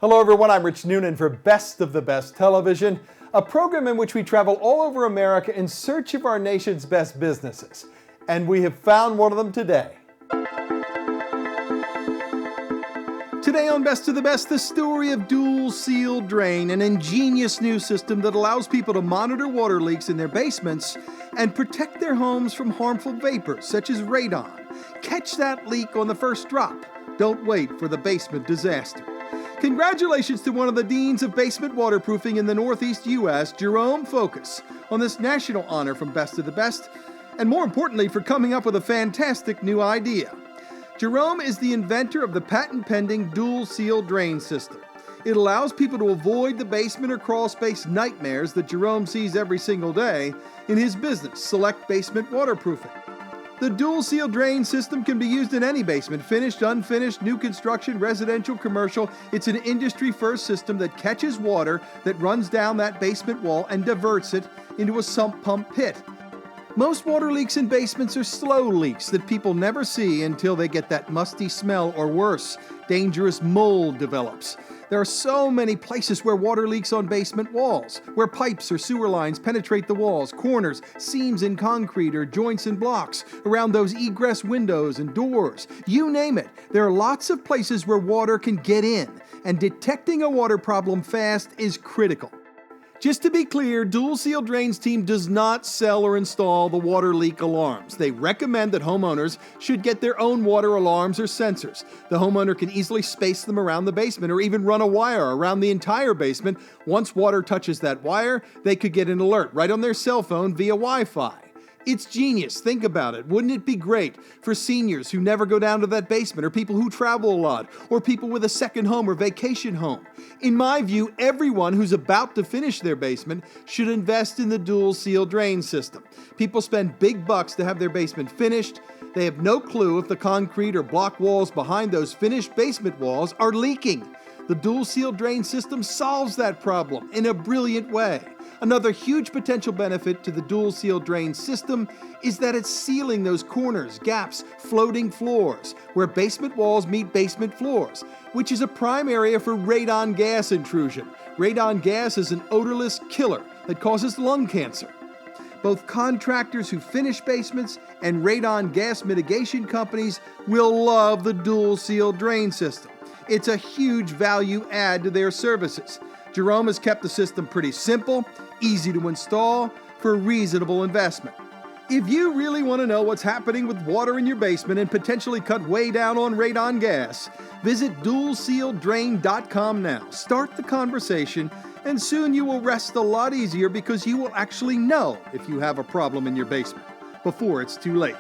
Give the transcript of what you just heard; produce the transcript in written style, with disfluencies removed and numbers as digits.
Hello everyone, I'm Rich Noonan for Best of the Best Television, a program in which we travel all over America in search of our nation's best businesses. And we have found one of them today. Today on Best of the Best, the story of Dual Seal Drain, an ingenious new system that allows people to monitor water leaks in their basements and protect their homes from harmful vapors such as radon. Catch that leak on the first drop. Don't wait for the basement disaster. Congratulations to one of the deans of basement waterproofing in the Northeast U.S., Jerome Focus, on this national honor from Best of the Best, and more importantly, for coming up with a fantastic new idea. Jerome is the inventor of the patent-pending Dual Seal Drain system. It allows people to avoid the basement or crawl space nightmares that Jerome sees every single day in his business, Select Basement Waterproofing. The Dual Seal Drain system can be used in any basement, finished, unfinished, new construction, residential, commercial. It's an industry-first system that catches water that runs down that basement wall and diverts it into a sump pump pit. Most water leaks in basements are slow leaks that people never see until they get that musty smell or worse, dangerous mold develops. There are so many places where water leaks on basement walls, where pipes or sewer lines penetrate the walls, corners, seams in concrete or joints in blocks, around those egress windows and doors. You name it. There are lots of places where water can get in, and detecting a water problem fast is critical. Just to be clear, Dual Seal Drain's team does not sell or install the water leak alarms. They recommend that homeowners should get their own water alarms or sensors. The homeowner can easily space them around the basement or even run a wire around the entire basement. Once water touches that wire, they could get an alert right on their cell phone via Wi-Fi. It's genius. Think about it. Wouldn't it be great for seniors who never go down to that basement, or people who travel a lot, or people with a second home or vacation home? In my view, everyone who's about to finish their basement should invest in the Dual Seal Drain system. People spend big bucks to have their basement finished. They have no clue if the concrete or block walls behind those finished basement walls are leaking. The Dual Seal Drain system solves that problem in a brilliant way. Another huge potential benefit to the Dual Seal Drain system is that it's sealing those corners, gaps, floating floors, where basement walls meet basement floors, which is a prime area for radon gas intrusion. Radon gas is an odorless killer that causes lung cancer. Both contractors who finish basements and radon gas mitigation companies will love the Dual Seal Drain system. It's a huge value add to their services. Jerome has kept the system pretty simple, easy to install, for reasonable investment. If you really want to know what's happening with water in your basement and potentially cut way down on radon gas, visit dualsealdrain.com now. Start the conversation, and soon you will rest a lot easier because you will actually know if you have a problem in your basement before it's too late.